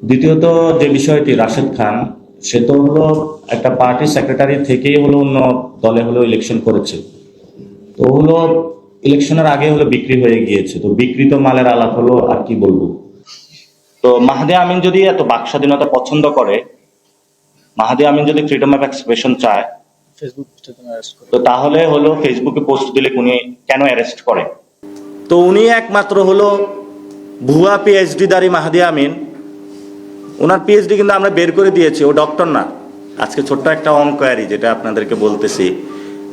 দ্বিতীয়ত যে বিষয়টি রাশেদ খান, সে তো হলো একটা পার্টি সেক্রেটারি থেকেই হলো অন্য দলে হলো ইলেকশন করেছে। তো হলো ইলেকশনের আগে হলো বিক্রি হয়ে গিয়েছে, তো বিক্রিত মালের আলাপ হলো, আর কি বলবো। তো মাহদি আমিন যদি এত বাক স্বাধীনতা পছন্দ করে, মাহদি আমিন যদি ফ্রিডম অফ এক্সপ্রেশন চায়, তো তাহলে হলো ফেসবুকে পোস্ট দিলে উনি কেন অ্যারেস্ট করে? তো উনি একমাত্র হলো ভুয়া পিএইচডি দারি মাহদি আমিন। ওনার পিএইচডি কিন্তু আমরা বের করে দিয়েছি, ও ডক্টর না। আজকে ছোট্ট একটা অঙ্কয়ারি যেটা আপনাদেরকে বলতেছি,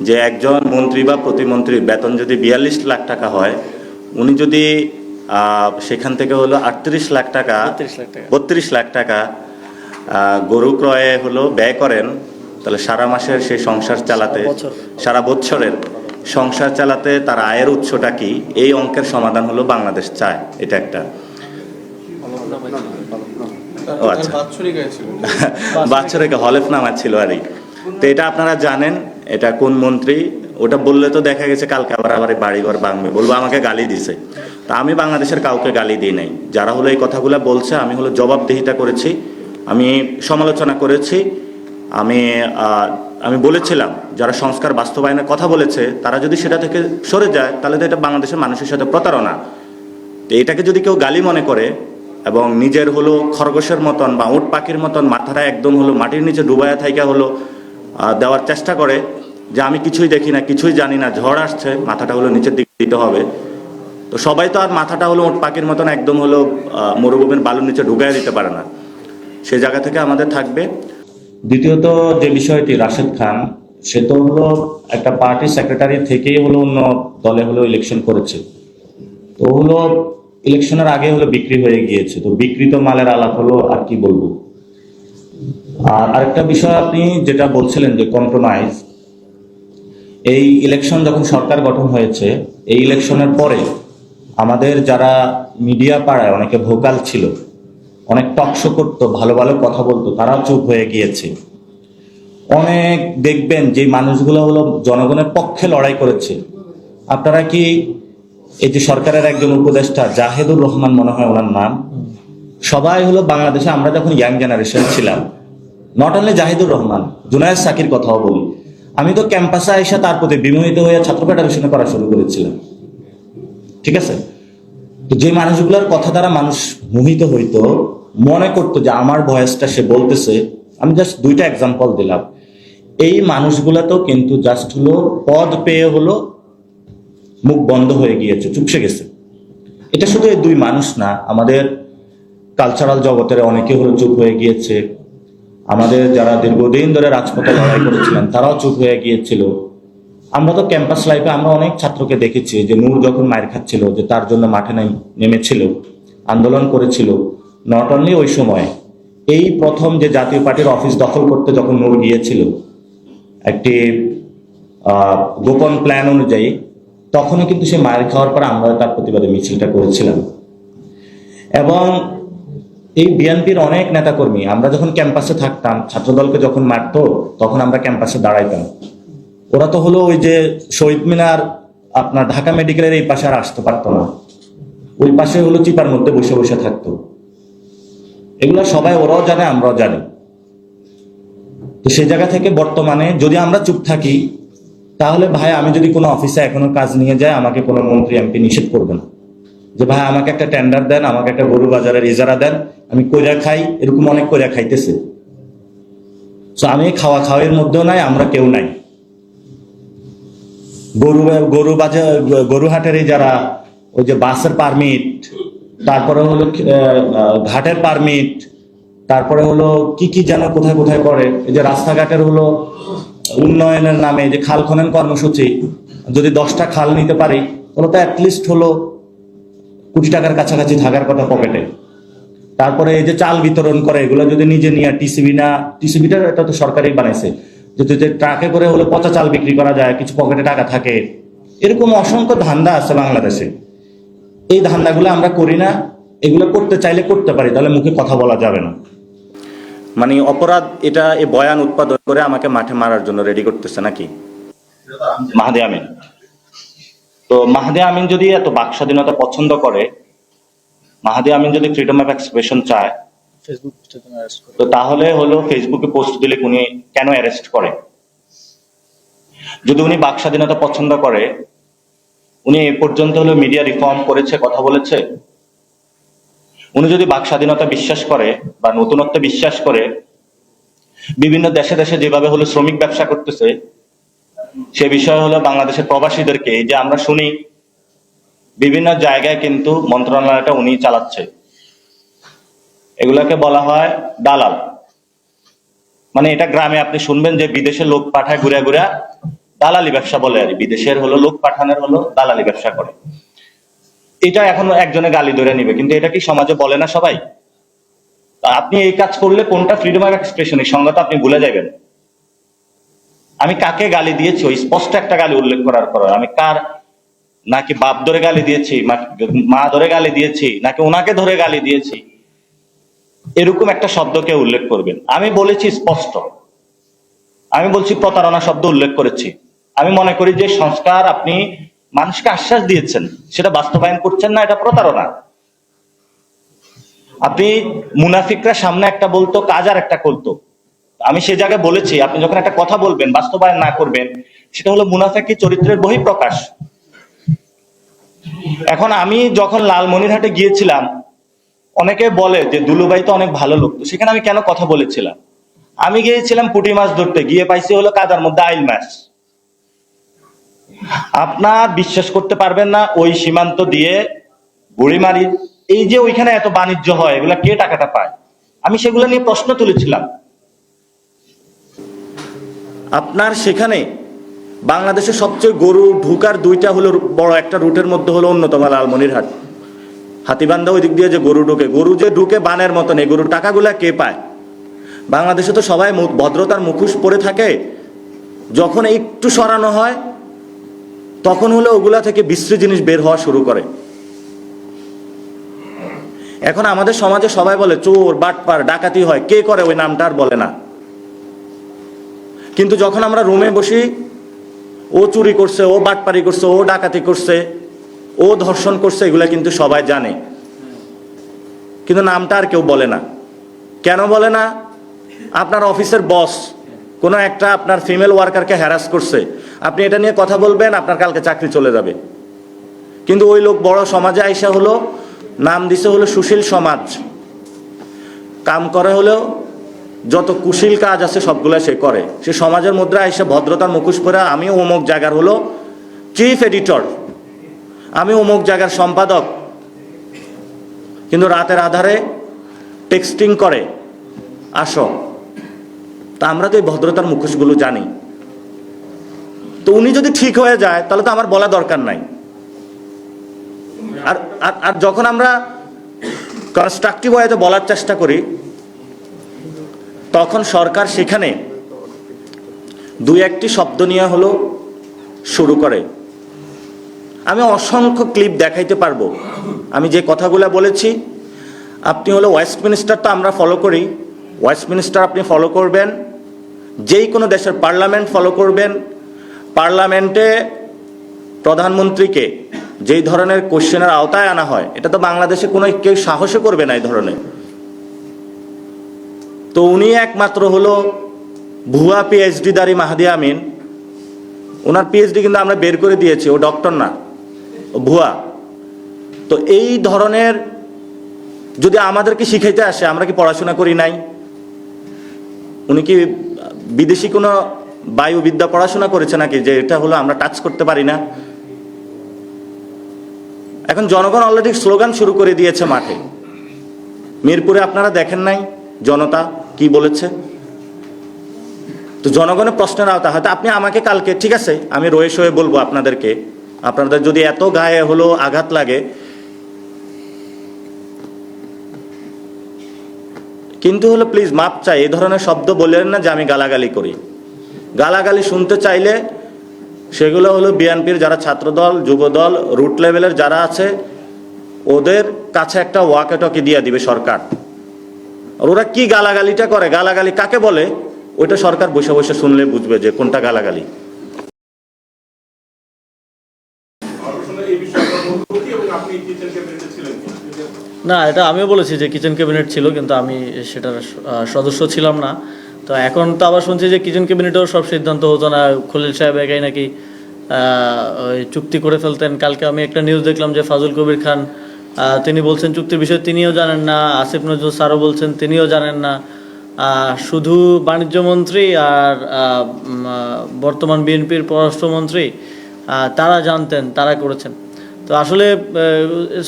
যে একজন মন্ত্রী বা প্রতিমন্ত্রীর বেতন যদি 42 লাখ টাকা হয়, উনি যদি সেখান থেকে হলো 38 লাখ টাকা 32 লাখ টাকা গরু ক্রয়ে হলো ব্যয় করেন, তাহলে সারা মাসের সেই সংসার চালাতে, সারা বছরের সংসার চালাতে তার আয়ের উৎসটা কি? এই অঙ্কের সমাধান হলো বাংলাদেশ চায়। এটা একটা বাৎসরিক হলফনামা ছিল আর কি। তো এটা আপনারা জানেন, এটা কোন মন্ত্রী? ওটা বললে তো দেখা গেছে কালকে আবার বাড়িঘর ভাঙবে, বলবো আমাকে গালি দিছে। তা আমি বাংলাদেশের কাউকে গালি দিই নাই। যারা হলো এই কথাগুলো বলছে, আমি হলো জবাবদিহিতা করেছি, আমি সমালোচনা করেছি। আমি বলেছিলাম যারা সংস্কার বাস্তবায়নের কথা বলেছে, তারা যদি সেটা থেকে সরে যায়, তাহলে তো এটা বাংলাদেশের মানুষের সাথে প্রতারণা। তো এটাকে যদি কেউ গালি মনে করে এবং নিজের হলো খরগোশের মতন বা উট পাখির মতন মাথাটা একদম হলো মাটির নিচে ডুবায়া থাইকা হলো দেওয়ার চেষ্টা করে যে আমি কিছুই দেখি না, কিছুই জানি না, ঝড় আসছে, মাথাটা হলো নিচের দিকে দিতে হবে, তো সবাই তো আর মাথাটা হলো উট পাখির মতন একদম হলো মরুভূমির বালুর নিচে ঢুকাইয়া দিতে পারে না। সে জায়গা থেকে আমাদের থাকবে। দ্বিতীয়ত যে বিষয়টি রাশেদ খান, সে তো হলো একটা পার্টি সেক্রেটারি থেকেই হলো অন্য দলে হলো ইলেকশন করেছে। তো হলো ইলেকশনের আগে হলো বিক্রি হয়ে গিয়েছে, তো বিক্রিত মালের আলাপ হলো, আর কি বলবো। আর আরেকটা বিষয় আপনি যেটা বলছিলেন যে কম্প্রোমাইজ, এই ইলেকশন যখন সরকার গঠন হয়েছে, এই ইলেকশনের পরে আমাদের যারা মিডিয়া পাড়ায় অনেকে ভোকাল ছিল, অনেক টকশো করতো, ভালো ভালো কথা বলতো, তারাও চুপ হয়ে গিয়েছে। অনেক দেখবেন যে মানুষগুলো হলো জনগণের পক্ষে লড়াই করেছে। আপনারা কি এই যে সরকারের একজন উপদেষ্টা জাহেদুর রহমান মনে হয় ওনার নাম, সবাই হলো বাংলাদেশে আমরা যখন ইয়াং জেনারেশন ছিলাম, নট অনলি জাহিদুর রহমান, জুনায়েদ সাকির কথাও বলি, আমি তো ক্যাম্পাসে এসে তার প্রতি বিমোহিত হয়ে ছাত্র ফেডারেশনে করা শুরু করেছিলাম। ঠিক আছে? তো যে মানুষগুলোর কথা দ্বারা মানুষ মোহিত হইতো, মনে করতো যে আমার ভয়েসটা সে বলতেছে, আমি জাস্ট দুইটা এক্সাম্পল দিলাম। এই মানুষগুলা তো কিন্তু জাস্ট হলো পদ পেয়ে হলো মুখ বন্ধ হয়ে গিয়েছে, চুপসে গেছে। এটা শুধু এই দুই মানুষ না, আমাদের কালচারাল জগতের অনেকে হলো চুপ হয়ে গিয়েছে। আমাদের যারা দীর্ঘদিন ধরে রাজপথে লড়াই করেছিলেন তারাও চুপ হয়ে গিয়েছিল। আমরা তো ক্যাম্পাস লাইফে আমরা অনেক ছাত্রকে দেখেছি যে নূর যখন মায়ের খাচ্ছিল, যে তার জন্য মাঠে নেমেছিল, আন্দোলন করেছিল। নট অনলি ওই সময়, এই প্রথম যে জাতীয় পার্টির অফিস দখল করতে যখন নূর গিয়েছিল একটি গোপন প্ল্যান অনুযায়ী, তখনও কিন্তু সে মায়ের খাওয়ার পর আমরা তার প্রতিবাদে মিছিলটা করেছিলাম। এবং এই বিএনপির অনেক নেতাকর্মী, আমরা যখন ক্যাম্পাসে থাকতাম, ছাত্রদলকে যখন মারতো তখন আমরা ক্যাম্পাসে দাঁড়াইতাম। ওরা তো হলো ওই যে শহীদ মিনার, আপনার ঢাকা মেডিকেলের এই পাশে আর আসতে পারতো না, ওই পাশে হলো চিপার মধ্যে বসে বসে থাকতো। এগুলো সবাই ওরাও জানে, আমরাও জানি। তো সেই জায়গা থেকে বর্তমানে যদি আমরা চুপ থাকি, তাহলে ভাই আমি যদি কোনো অফিসে এখনো কাজ নিয়ে যাই, আমাকে কোনো মন্ত্রী এমপি নিষেধ করবে না যে ভাই আমাকে একটা টেন্ডার দেন, আমাকে একটা গরু বাজারের ইজারা দেন, আমি কইরা খাই। এরকম অনেক কইরা খাইতেছে। তো আমি খাওয়ার মধ্যেও নাই, আমরা কেউ নাই। গরু হাটের যারা ওই যে বাসের পারমিট, তারপরে হলো ঘাটের পারমিট, তারপরে হলো কি কি যেন কোথায় কোথায় করে, এই যে রাস্তাঘাটের হলো উন্নয়নের নামে যে খাল খনন কর্মসূচি, যদি 10টা খাল নিতে পারি তাহলে তো অ্যাটলিস্ট হলো কোটি টাকার কাছাকাছি থাকার কথা পকেটে। তারপরে এই যে চাল বিতরণ করে, এগুলো যদি নিজে নিয়ে টিসিবিটা এটা তো সরকারই বানাইছে, যদি ট্রাকে করে হলে পচা চাল বিক্রি করা যায়, কিছু পকেটে টাকা থাকে। এরকম অসংখ্য ধান্দা আছে বাংলাদেশে। এই ধান্দাগুলো আমরা করি না। এগুলো করতে চাইলে করতে পারি, তাহলে মুখে কথা বলা যাবে না। মানে অপরাধ এটা, এই বয়ান উৎপাদন করে আমাকে মাঠে মারার জন্য রেডি করতেছে নাকি মাহদি আমিন? তো মাহদি আমিন যদি এত বাক স্বাধীনতা পছন্দ করে, মাহদি আমিন যদি ফ্রিডম অফ এক্সপ্রেশন চায়, ফেসবুক পোস্টের জন্য অ্যারেস্ট করে। তো তাহলে হলো ফেসবুকে পোস্ট দিলে উনি কেন অ্যারেস্ট করে? যদি উনি বাক স্বাধীনতা পছন্দ করে, উনি এ পর্যন্ত হলো মিডিয়া রিফর্ম করেছে, কথা বলেছে? উনি যদি বাক স্বাধীনতা বিশ্বাস করে বা নতুনত্ব বিশ্বাস করে, বিভিন্ন দেশে দেশে যেভাবে হলো শ্রমিক ব্যবসা করতেছে, সে বিষয়ে হলো বাংলাদেশের প্রবাসীদেরকে, এই যে আমরা শুনি বিভিন্ন জায়গায় কিন্তু মন্ত্রণালয়টা উনি চালাচ্ছে, এগুলাকে বলা হয় দালাল। মানে এটা গ্রামে আপনি শুনবেন যে বিদেশে লোক পাঠায় ঘুরে ঘুরে দালালি ব্যবসা বলে, আর বিদেশের হলো লোক পাঠানোর হলো দালালি ব্যবসা করে। এটা এখন একজনে গালি ধরে নিবে, কিন্তু এটা কি সমাজে বলে না সবাই? আপনি এই কাজ করলে কোনটা ফ্রিডম অফ এক্সপ্রেশন, এই সংজ্ঞা তো আপনি ভুলে যাবেন। আমি কাকে গালি দিয়েছি ওই স্পষ্ট একটা গালি উল্লেখ করার পর, আমি কার, নাকি বাপ ধরে গালি দিয়েছি, মা ধরে গালি দিয়েছি, নাকি ওনাকে ধরে গালি দিয়েছি, এরকম একটা শব্দকে উল্লেখ করবেন। আমি বলেছি স্পষ্ট, আমি বলছি প্রতারণা শব্দ উল্লেখ করেছি। আমি মনে করি যে সংস্কার আপনি মানুষকে আশ্বাস দিয়েছেন, সেটা বাস্তবায়ন করছেন না, এটা প্রতারণা। আপনি মুনাফিকরা সামনে একটা বলতো, কাজ আর একটা করতো। আমি সে জায়গায় বলেছি, আপনি যখন একটা কথা বলবেন বাস্তবায়ন না করবেন, সেটা হলো মুনাফিকি চরিত্রের বহিঃপ্রকাশ। এখন আমি যখন লালমনিরহাটে গিয়েছিলাম, অনেকে বলে যে দুলুভাই তো অনেক ভালো লোক, তো সেখানে আমি কেন কথা বলেছিলাম? আমি গিয়েছিলাম পুঁটি মাছ ধরতে, গিয়ে পাইছি হলো কাদার মধ্যে আইল মাছ। আপনার বিশ্বাস করতে পারবেন না, ওই সীমান্ত দিয়ে বুড়িমারি, এই যে ওইখানে এত বাণিজ্য হয়, এগুলা কে টাকাটা পায়? আমি সেগুলো নিয়ে প্রশ্ন তুলেছিলাম। আপনার সেখানে বাংলাদেশের সবচেয়ে গরু ঢুকার দুইটা হলো বড় একটা রুটের মধ্যে হলো অন্যতম লালমনিরহাট। হাতিবান্ধা ওই দিক দিয়ে যে গরু ঢুকে, গরু যে ঢুকে বানের মতন, এই গরুর টাকাগুলা কে পায়? বাংলাদেশে তো সবাই ভদ্রতার মুখোশ পরে থাকে, যখন একটু সরানো হয় তখন হলো ওগুলা থেকে বিশ্রী জিনিস বের হওয়া শুরু করে। এখন আমাদের সমাজে সবাই বলে চোর, বাটপার, ডাকাতি হয়, কে করে ওই নামটা আর বলে না। কিন্তু যখন আমরা রুমে বসি, ও চুরি করছে, ও বাটপারি করছে, ও ডাকাতি করছে, ও ধর্ষণ করছে, এগুলা কিন্তু সবাই জানে, কিন্তু নামটা আর কেউ বলে না। কেন বলে না? আপনার অফিসের বস কোনো একটা আপনার ফিমেল ওয়ার্কারকে হ্যারাস করছে, আপনি এটা নিয়ে কথা বলবেন, আপনার কালকে চাকরি চলে যাবে। কিন্তু ওই লোক বড় সমাজে আইসা হলো নাম দিছে হলো সুশীল সমাজ, কাম করে হলো যত কুশীল কাজ আছে সবগুলা সে করে। সে সমাজের মধ্যে আইসা ভদ্রতার মুখোশ পরে, আমি অমুক জায়গার হলো চিফ এডিটর, আমি অমুক জায়গার সম্পাদক, কিন্তু রাতের আধারে টেক্সটিং করে আসো। তা আমরা তো এই ভদ্রতার মুখোশগুলো জানি। তো উনি যদি ঠিক হয়ে যায় তাহলে তো আমার বলা দরকার নাই। আর আর যখন আমরা কনস্ট্রাকটিভ ওয়েতে বলার চেষ্টা করি, তখন সরকার সেখানে দুই একটি শব্দ নিয়ে হলো শুরু করে। আমি অসংখ্য ক্লিপ দেখাইতে পারবো, আমি যে কথাগুলো বলেছি। আপনি হলো ওয়েস্টমিনিস্টার তো আমরা ফলো করি, ওয়েস্টমিনিস্টার আপনি ফলো করবেন, যেই কোনো দেশের পার্লামেন্ট ফলো করবেন। পার্লামেন্টে প্রধানমন্ত্রীকে যেই ধরনের কোশ্চেনের আওতায় আনা হয়, এটা তো বাংলাদেশে কোনো কেউ সাহসও করবে না এই ধরনের। তো উনি একমাত্র হলো ভুয়া পিএইচডি দারি মাহাদি আমিন। ওনার পিএইচডি কিন্তু আমরা বের করে দিয়েছি, ও ডক্টর না, ও ভুয়া। তো এই ধরনের যদি আমাদেরকে শিখাইতে আসে, আমরা কি পড়াশোনা করি নাই? উনি কি বিদেশি কোনো বায়ুবিদ্যা পড়াশোনা করেছে নাকি, যে এটা হলো আমরা টাচ করতে পারি না? এখন জনগণ অলরেডি স্লোগান শুরু করে দিয়েছে মাঠে। মিরপুরে আপনারা দেখেন নাই জনতা কি বলেছে? তো জনগণের প্রশ্নের আওতা হয়তো আপনি আমাকে কালকে, ঠিক আছে আমি রয়ে সয়ে বলবো আপনাদেরকে, আপনাদের যদি এত গায়ে হলো আঘাত লাগে, কিন্তু হলো প্লিজ মাপ চাই, এই ধরনের শব্দ বললেন না যে আমি গালাগালি করি। গালাগালি শুনতে চাইলে সেগুলো হলো বিএনপির যারা ছাত্রদল, যুবদল, রুট লেভেলের যারা আছে, ওদের কাছে একটা ওয়াকিটকি দিয়ে দিবে সরকার। আর ওরা কি গালাগালিটা করে, গালাগালি কাকে বলে, ওইটা সরকার বসে বসে শুনলে বুঝবে যে কোনটা গালাগালি। না, এটা আমিও বলেছি যে কিচেন ক্যাবিনেট ছিল, কিন্তু আমি সেটার সদস্য ছিলাম না। তো এখন তো আবার শুনছি যে কিচেন ক্যাবিনেটেও সব সিদ্ধান্ত হতো না, খলিল সাহেব একাই নাকি ওই চুক্তি করে ফেলতেন। কালকে আমি একটা নিউজ দেখলাম যে ফাজুল কবির খান তিনি বলছেন চুক্তির বিষয়ে তিনিও জানেন না, আসিফ নজরুল স্যারও বলছেন তিনিও জানেন না। শুধু বাণিজ্যমন্ত্রী আর বর্তমান বিএনপির পররাষ্ট্রমন্ত্রী তারা জানতেন, তারা করেছেন। তো আসলে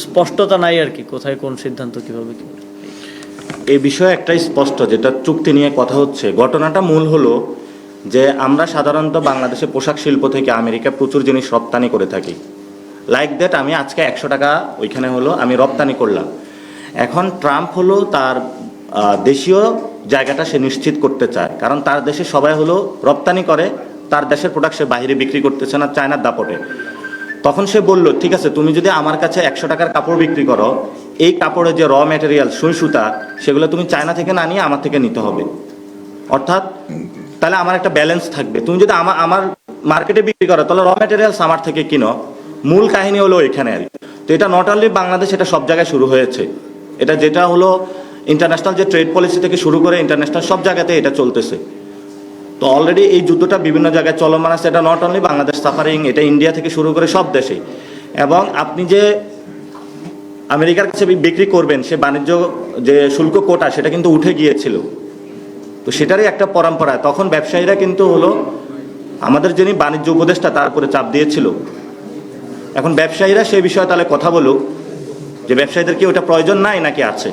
স্পষ্টতা নাই আর কি, কোথায় কোন সিদ্ধান্ত কিভাবে কি। এই বিষয়ে একটাই স্পষ্ট, যেটা চুক্তি নিয়ে কথা হচ্ছে, ঘটনাটা মূল হলো যে আমরা সাধারণত বাংলাদেশে পোশাক শিল্প থেকে আমেরিকা প্রচুর জিনিস রপ্তানি করে থাকি। লাইক দ্যাট আমি আজকে 100 টাকা ওইখানে হলো আমি রপ্তানি করলাম। এখন ট্রাম্প হলো তার দেশীয় জায়গাটা সে নিশ্চিত করতে চায়, কারণ তার দেশে সবাই হলো রপ্তানি করে, তার দেশের প্রোডাক্ট সে বাইরে বিক্রি করতেছে না চায়নার দাপটে। তখন সে বলল, ঠিক আছে তুমি যদি আমার কাছে 100 টাকার কাপড় বিক্রি করো, এই কাপড়ের যে র ম্যাটেরিয়াল সুই সুতা সেগুলো তুমি চায়না থেকে না নিয়ে আমার থেকে নিতে হবে। অর্থাৎ তাহলে আমার একটা ব্যালেন্স থাকবে। তুমি যদি আমার মার্কেটে বিক্রি করো তাহলে র ম্যাটেরিয়ালস আমার থেকে কিনো। মূল কাহিনী হলো এখানে আর কি। তো এটা নট অনলি বাংলাদেশ, এটা সব জায়গায় শুরু হয়েছে। এটা যেটা হলো ইন্টারন্যাশনাল যে ট্রেড পলিসি থেকে শুরু করে ইন্টারন্যাশনাল সব জায়গাতে এটা চলতেছে। তো অলরেডি এই যুদ্ধটা বিভিন্ন জায়গায় চলমান আছে। এটা নট অনলি বাংলাদেশ সাফারিং, এটা ইন্ডিয়া থেকে শুরু করে সব দেশে। এবং আপনি যে আমেরিকার কাছে বিক্রি করবেন, সে বাণিজ্য যে শুল্ক কোটা সেটা কিন্তু উঠে গিয়েছিল। তো সেটারই একটা পরম্পরা। তখন ব্যবসায়ীরা কিন্তু হলো আমাদের যিনি বাণিজ্য উপদেষ্টা তার উপরে চাপ দিয়েছিল। এখন ব্যবসায়ীরা সেই বিষয়ে তাহলে কথা বলুক যে ব্যবসায়ীদের কি ওটা প্রয়োজন নাই নাকি আছে।